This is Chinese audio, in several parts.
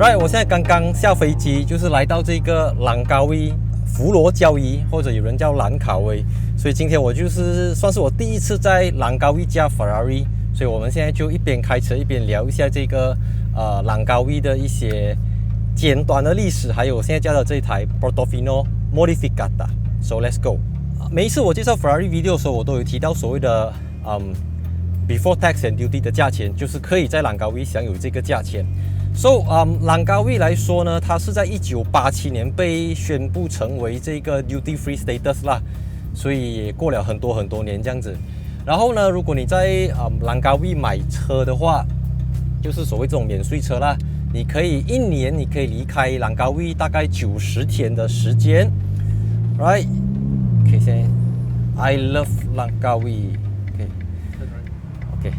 Right， 我现在刚刚下飞机，就是来到这个兰高威佛罗交易，或者有人叫兰卡威，所以今天我就是算是我第一次在兰高威驾 Ferrari， 所以我们现在就一边开车一边聊一下这个兰高威的一些简短的历史，还有我现在驾的这一台 Portofino Modificata。So let's go。每一次我介绍 Ferrari video 的时候，我都有提到所谓的before tax and duty 的价钱，就是可以在兰高威享有这个价钱。So， 兰高威来说呢，它是在1987年被宣布成为这个 duty free status 啦，所以也过了很多年这样子。然后呢，如果你在兰高威买车的话，就是所谓这种免税车啦，你可以一年你可以离开兰高威大概90天的时间 ，right？ OK， 现在 I love 兰高威 ，OK，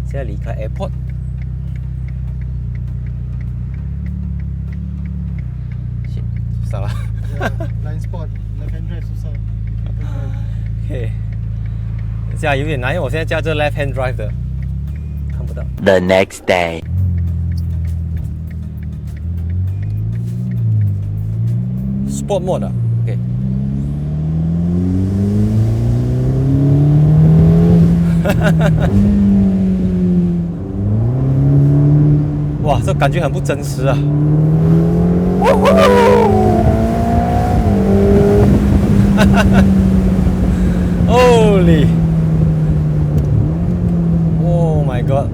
现在离开 airport。Salah. Blind spot, left hand drive susah. OK， 这样有点难，因为我现在驾这 left hand drive 的，看不到。The next day. Sport mode 啊 ，OK。哇，这感觉很不真实啊。Holy! Oh my god!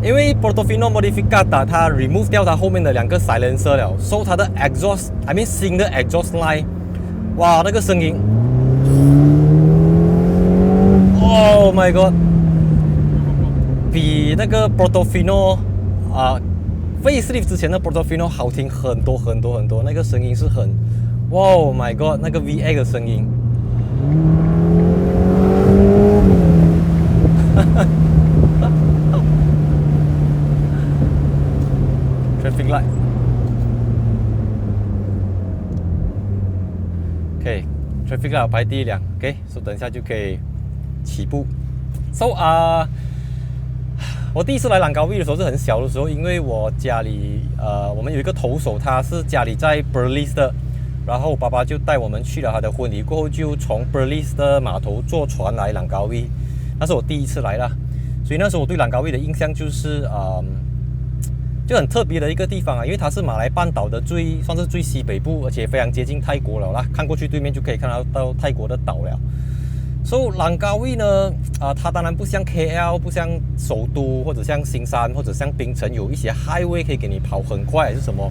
因为 Portofino Modificata 它 remove 掉它后面的2个 silencer 了，所以它的 exhaust，I mean 新的 exhaust line， 哇，那个声音 ，Oh my god！ 比那个 Portofino facelift 之前的 Portofino 好听很多，那个声音是很 ，Wow my god， 那个 V8 的声音。Traffic light。OK，Traffic light 排第一辆 ，OK， 所以等一下就可以起步。So 我第一次来兰高威的时候是很小的时候，因为我家里我们有一个投手，他是家里在 Perlis 的，然后我爸爸就带我们去了他的婚礼，过后就从 Perlis 的码头坐船来兰高威，那是我第一次来啦，所以那时候我对兰高威的印象就是就很特别的一个地方啊，因为它是马来半岛的算是最西北部，而且非常接近泰国了啦，看过去对面就可以看到泰国的岛了。所以兰高威呢，它当然不像 KL， 不像首都，或者像新山，或者像槟城有一些 highway 可以给你跑很快还是什么。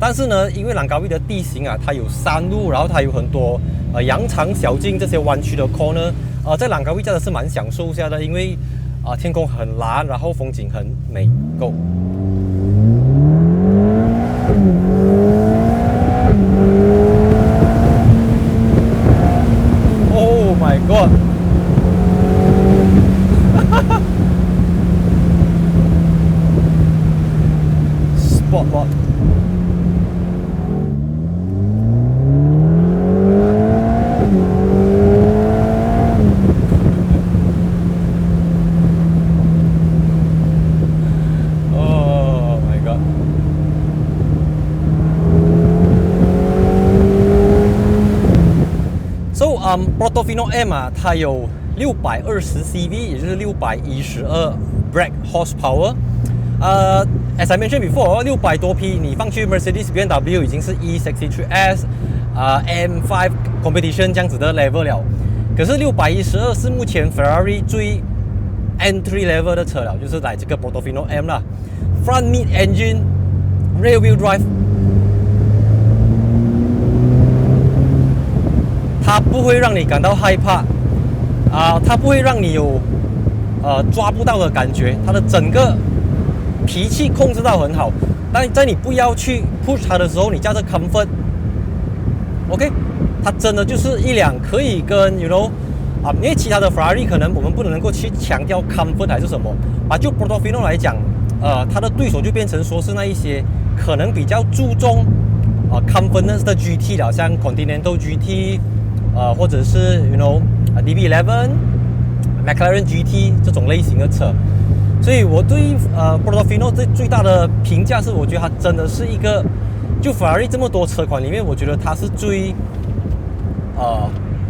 但是呢，因为兰高威的地形啊，它有山路，然后它有很多羊肠小径这些弯曲的 corner， 在兰高威真的是蛮享受下的，因为天空很蓝，然后风景很美。Go。Oh my god! Spot lock. Oh my god. So Portofino M 它有620 CV， 也就是612 brake horsepower。As I mentioned before， 600多匹你放去 Mercedes、BMW 已经是 E63S、M5 competition 这样子的 level 了。可是612是目前 Ferrari 最 entry level 的车了，就是来这个 Portofino M 啦。Front mid engine rear wheel drive。它不会让你感到害怕，它不会让你有抓不到的感觉，它的整个脾气控制到很好。但在你不要去 push 它的时候，你驾着 comfort，OK， 它真的就是一辆可以跟 因为其他的 Ferrari 可能我们不能够去强调 comfort 还是什么，就 Portofino 来讲，它的对手就变成说是那一些可能比较注重confidence 的 GT 了，像 Continental GT。或者是 DB11、McLaren GT 这种类型的车，所以我对Portofino 最大的评价是，我觉得它真的是一个，就法拉利这么多车款里面，我觉得它是最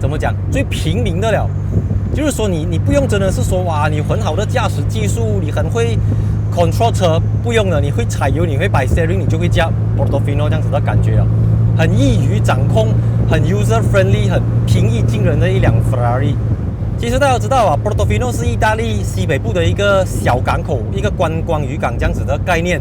怎么讲，最平民的了。就是说你不用真的是说哇，你很好的驾驶技术，你很会 control 车，不用了，你会踩油，你会摆 steering， 你就会驾 Portofino 这样子的感觉了，很易于掌控，很 user friendly， 很平易近人的一辆法拉利。其实大家知道啊 ，Portofino 是意大利西北部的一个小港口，一个观光渔港这样子的概念。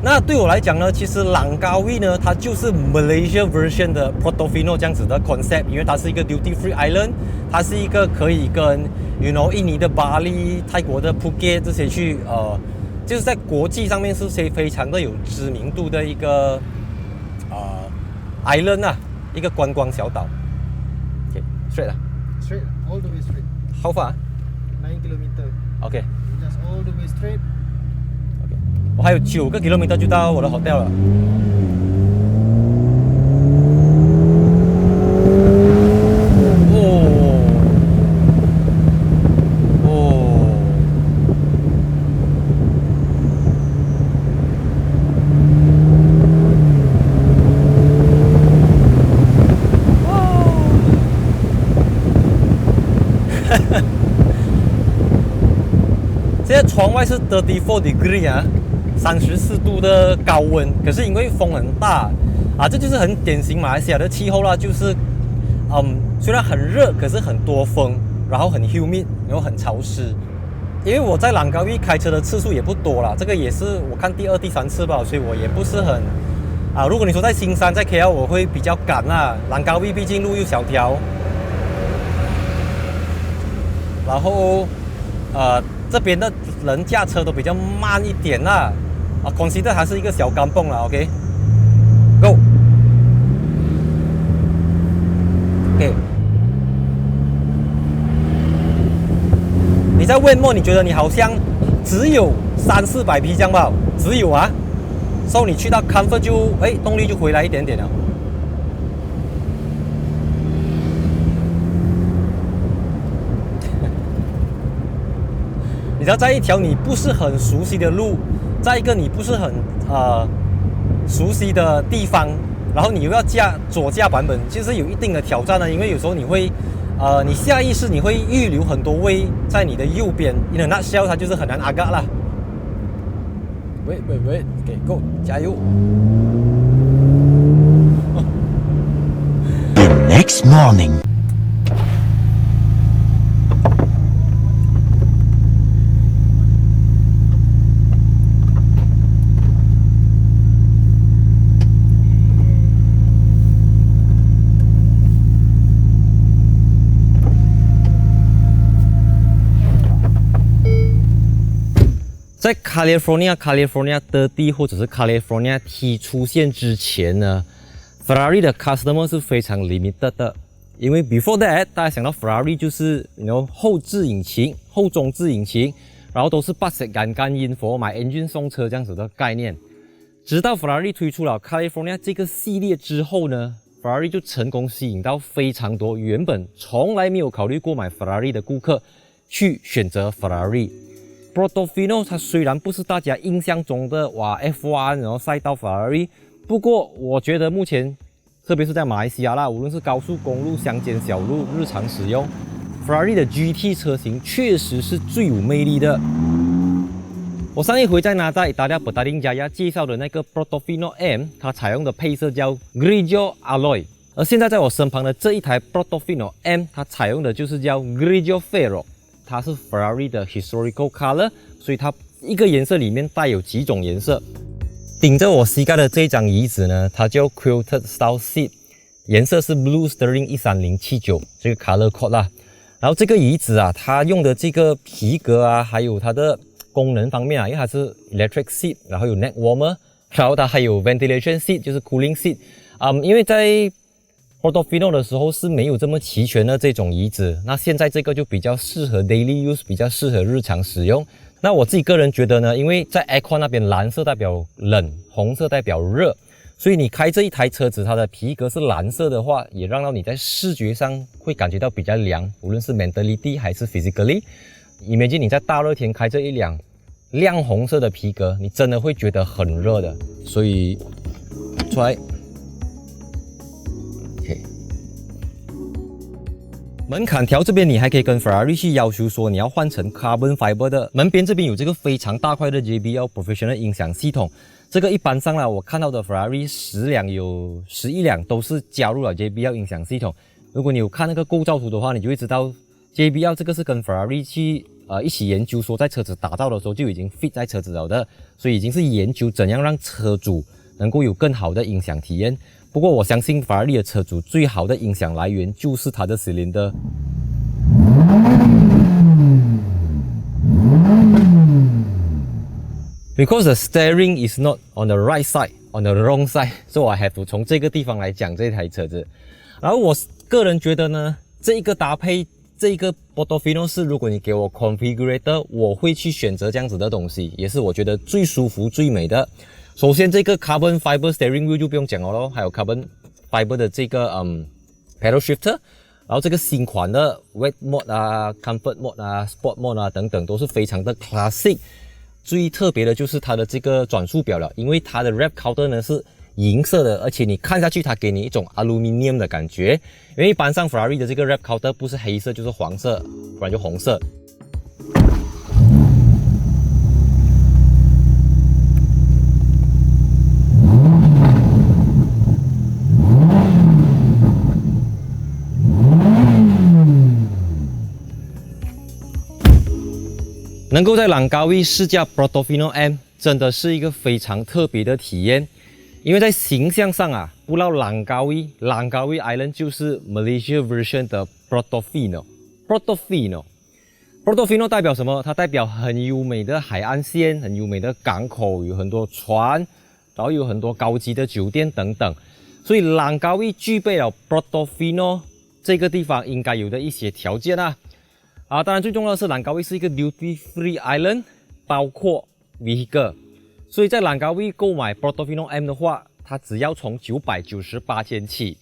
那对我来讲呢，其实朗高威呢，它就是 Malaysia version 的 Portofino 这样子的 concept， 因为它是一个 duty free island， 它是一个可以跟印尼的巴厘、泰国的 Phuket 这些去就是在国际上面是非常的有知名度的一个island 啊，一个观光小岛。OK， straight 啊 Straight, all the way straight. How far? 9 kilometer. OK， Just all the way straight. 我还有9个 kilometer 就到我的 hotel 了。现在窗外是34 degree 啊，34度的高温，可是因为风很大啊，这就是很典型马来西亚的气候啦，就是虽然很热，可是很多风，然后很 humid， 然后很潮湿。因为我在朗高威开车的次数也不多啦，这个也是我看第2、第3次吧，所以我也不是很如果你说在新山，在 KL 我会比较赶啦，朗高威毕竟路又小条，然后这边的人驾车都比较慢一点啦，consider 还是一个小干蹦啦 ，OK， Go， OK， 你在问末，你觉得你好像只有300-400匹这样吧？只有啊，所以你去到 comfort 就动力就回来一点点了。你知道在一条你不是很熟悉的路，在一个你不是很熟悉的地方，然后你又要驾左驾版本，其实有一定的挑战呢。因为有时候你会你下意识你会预留很多位在你的右边 ，in a nutshell 它就是很难agak啦。喂 ，OK go， 加油。The next morning.在 California 30或者是 California T 出现之前呢 ，Ferrari 的 customer 是非常 limited 的，因为 before that 大家想到 Ferrari 就是后置引擎、后中置引擎，然后都是8色干音符买 engine 送车这样子的概念。直到 Ferrari 推出了 California 这个系列之后呢 ，Ferrari 就成功吸引到非常多原本从来没有考虑过买 Ferrari 的顾客去选择 Ferrari。Portofino 它虽然不是大家印象中的F1 然后赛道法拉利，不过我觉得目前特别是在马来西亚啦，无论是高速公路、乡间小路、日常使用， Ferrari 的 GT 车型确实是最有魅力的。我上一回在意大利本丁加亚介绍的那个 Portofino M， 它采用的配色叫 Grigio Alloy， 而现在在我身旁的这一台 Portofino M， 它采用的就是叫 Grigio Ferro。它是 Ferrari 的 historical color， 所以它一个颜色里面带有几种颜色。顶着我膝盖的这张椅子呢，它叫 Quilted Style Seat， 颜色是 Blue Sterling 13079这个 color code 啦。然后这个椅子啊，它用的这个皮革啊，还有它的功能方面啊，因为它是 electric seat， 然后有 neck warmer， 然后它还有 ventilation seat， 就是 cooling seat。因为在Portofino 的时候是没有这么齐全的这种椅子，那现在这个就比较适合 daily use， 比较适合日常使用。那我自己个人觉得呢，因为在 aircon 那边蓝色代表冷，红色代表热，所以你开这一台车子，它的皮革是蓝色的话，也让到你在视觉上会感觉到比较凉，无论是 mentality 还是 physically。imagine 你在大热天开这一辆亮红色的皮革，你真的会觉得很热的。所以出来 ，OK。门槛条这边你还可以跟 Ferrari 去要求说你要换成 Carbon Fiber 的。门边这边有这个非常大块的 JBL Professional 音响系统。这个一般上啦，我看到的 Ferrari 10辆有11辆都是加入了 JBL 音响系统。如果你有看那个构造图的话，你就会知道 JBL 这个是跟 Ferrari 去一起研究说在车子打造的时候就已经 fit 在车子了的，所以已经是研究怎样让车主能够有更好的音响体验。不过我相信法拉利的车主最好的音响来源就是它的 cylinder。Because the steering is not on the right side, on the wrong side, so I have to 从这个地方来讲这台车子。然后我个人觉得呢，这一个搭配，这一个 Portofino 是如果你给我 configurator， 我会去选择这样子的东西，也是我觉得最舒服、最美的。首先，这个 Carbon Fiber Steering Wheel 就不用讲了咯，还有 Carbon Fiber 的这个Pedal Shifter， 然后这个新款的 Wet Mode 啊、Comfort Mode 啊、Sport Mode 啊等等都是非常的 classic。最特别的就是它的这个转速表了，因为它的 Rev Counter 呢是银色的，而且你看下去它给你一种 Aluminium 的感觉。因为一般上 Ferrari 的这个 Rev Counter 不是黑色就是黄色，不然就红色。能够在朗高威试驾 Portofino M 真的是一个非常特别的体验，因为在形象上啊，布劳朗高威 Island 就是 Malaysia version 的 Portofino 代表什么？它代表很优美的海岸线，很优美的港口，有很多船，然后有很多高级的酒店等等。所以朗高威具备了 Portofino 这个地方应该有的一些条件啊。当然最重要的是朗高威是一个 Duty Free Island， 包括 Vehicle， 所以在朗高威购买 Portofino M 的话，它只要从998千起。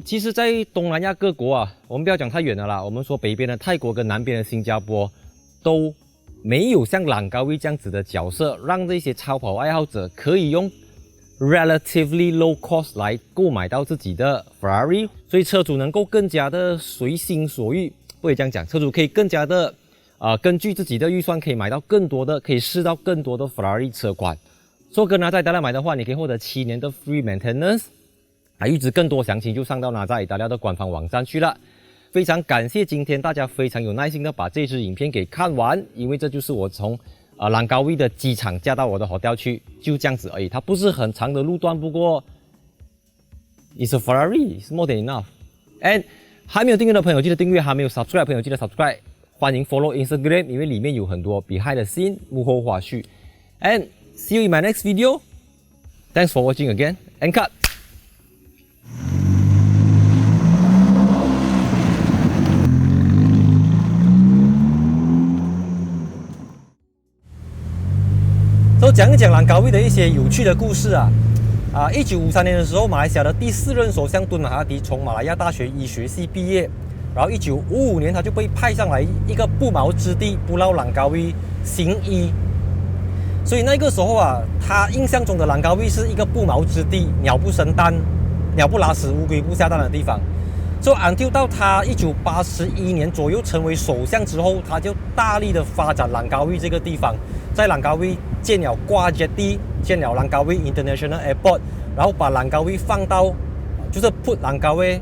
其实在东南亚各国啊，我们不要讲太远了啦，我们说北边的泰国跟南边的新加坡都没有像朗高威这样子的角色，让这些超跑爱好者可以用 relatively low cost 来购买到自己的 Ferrari， 所以车主能够更加的随心所欲。不会这样讲，车主可以更加的根据自己的预算可以买到更多的，可以试到更多的 Ferrari 车款。说跟拿在意大利买的话，你可以获得7年的 free maintenance。预知更多详情就上到拿在意大利的官方网站去了。非常感谢今天大家非常有耐心的把这支影片给看完，因为这就是我从朗高威的机场驾到我的 hotel 去，就这样子而已。它不是很长的路段，不过 it's a Ferrari, it's more than enough. And 还没有订阅的朋友记得订阅，还没有 subscribe 的朋友记得 subscribe， 欢迎 follow Instagram， 因为里面有很多 behind the scene 幕后花絮。And see you in my next video. Thanks for watching again and cut. So 讲一讲朗高威的一些有趣的故事啊。1953年的时候，马来西亚的第4任首相敦马哈迪从马来亚大学医学系毕业，然后1955年他就被派上来一个不毛之地布劳朗高威行医，所以那个时候啊，他印象中的朗高威是一个不毛之地，鸟不生蛋，鸟不拉屎，乌龟不下蛋的地方。So until 到他1981年左右成为首相之后，他就大力的发展朗高威这个地方，在朗高威建了挂 jetty， 建了朗高威 International Airport， 然后把朗高威放到，就是 put 朗高威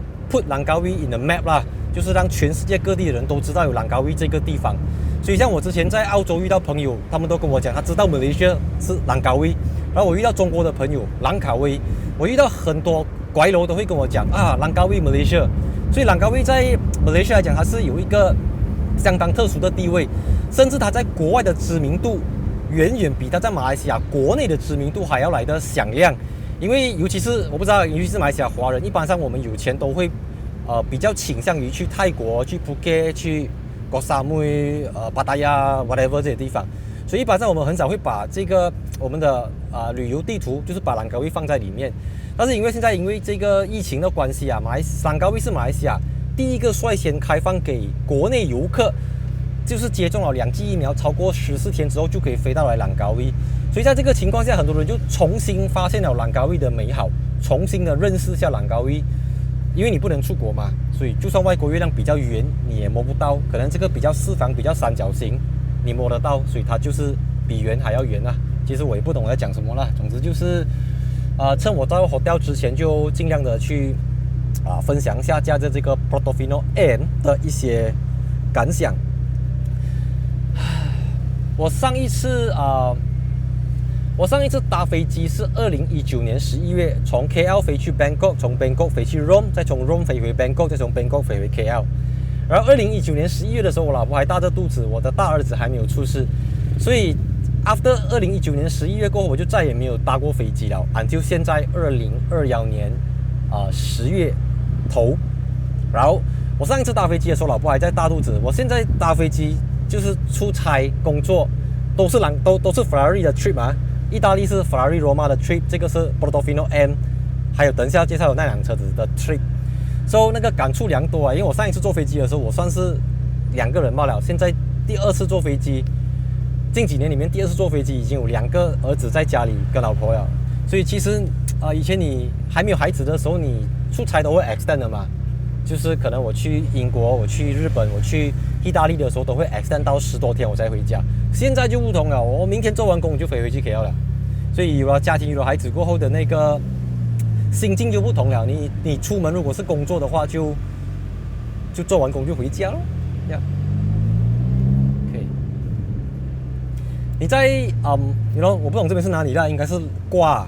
in the map 啦，就是让全世界各地的人都知道有朗高威这个地方。所以像我之前在澳洲遇到朋友，他们都跟我讲，他知道马来西亚是朗高威，然后我遇到中国的朋友朗卡威，我遇到很多拐佬都会跟我讲朗高威马来西亚。所以朗高威在马来西亚来讲，它是有一个相当特殊的地位，甚至它在国外的知名度远远比它在马来西亚国内的知名度还要来的响亮。因为尤其是我不知道，尤其是马来西亚华人，一般上我们有钱都会比较倾向于去泰国、去普吉、去国沙妹、巴达雅 whatever 这些地方。所以一般上我们很少会把这个我们的旅游地图就是把朗高威放在里面。但是因为现在因为这个疫情的关系啊，朗高威是马来西亚第一个率先开放给国内游客就是接种了2剂疫苗，超过14天之后就可以飞到来兰高威。所以在这个情况下，很多人就重新发现了兰高威的美好，重新的认识下兰高威。因为你不能出国嘛，所以就算外国月亮比较圆，你也摸不到。可能这个比较四方、比较三角形，你摸得到，所以它就是比圆还要圆啊。其实我也不懂我在讲什么啦，总之就是，趁我到 hotel 之前就尽量的去分享一下驾着这个 Portofino N 的一些感想。我上一次搭飞机是2019年11月，从 KL 飞去 Bangkok， 从 Bangkok 飞去 Rome， 再从 Rome 飞回 Bangkok， 再从 Bangkok 飞回 KL。然后2019年11月的时候，我老婆还大着肚子，我的大儿子还没有出世，所以 after 2019年11月过后，我就再也没有搭过飞机了。until 现在2021年10月头，然后我上一次搭飞机的时候，老婆还在大肚子。我现在搭飞机就是出差工作，都是 Ferrari 的 trip 啊。意大利是 Ferrari Roma 的 trip， 这个是 Portofino M， 还有等一下介绍有那辆车子的 trip。So 那个感触良多啊，因为我上一次坐飞机的时候，我算是2个人罢了。现在第2次坐飞机，近几年里面第2次坐飞机已经有2个儿子在家里跟老婆了。所以其实以前你还没有孩子的时候，你出差都会 extend 的嘛。就是可能我去英国、我去日本、我去意大利的时候，都会 extend 到10多天我才回家。现在就不同了，我明天做完工就飞回去 KL 了。所以有了家庭、有了孩子过后的那个心境就不同了。你出门如果是工作的话，就做完工就回家咯。OK。你在我不懂这边是哪里啦，应该是瓜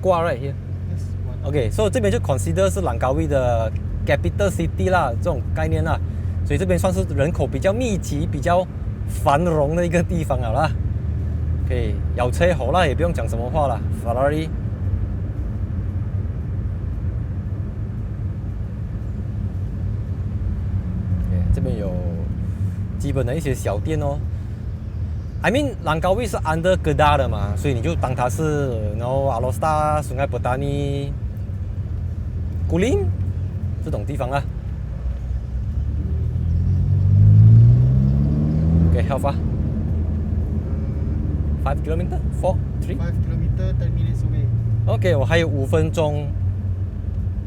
right here。Yes, OK， 所以这边就 consider 是兰高威的 capital city 啦，这种概念啦。所以这边算是人口比较密集、比较繁荣的一个地方了啦。可以有车好啦，也不用讲什么话了。Ferrari， 这边有基本的一些小店哦。I mean， 兰高威是 under Kedah 的嘛，所以你就当它是Alor Setar、Sungai Petani、Kulim 这种地方啦。Okay, how far? 5 km? 4? 3? 5 km, 10 minutes away. OK， 我还有5分钟。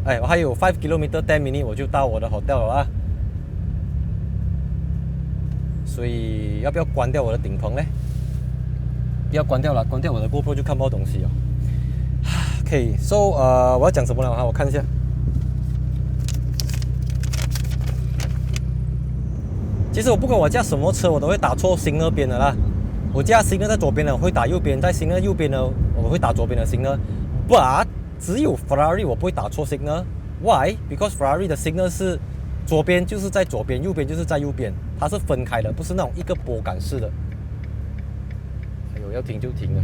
我还有5 km 10 minutes 我就到我的 hotel 了啊。所以要不要关掉我的顶棚呢？不要关掉了，关掉我的 GoPro 就看不到东西哦。OK，so 我要讲什么了哈？我看一下。其实我不管我驾什么车，我都会打错signal边的啦。我驾signal在左边的，我会打右边；在signal右边呢，我会打左边的signal。But 只有 Ferrari 我不会打错signal。Why? Because Ferrari 的signal是左边就是在左边，右边就是在右边，它是分开的，不是那种一个拨杆式的。哎呦，要停就停了。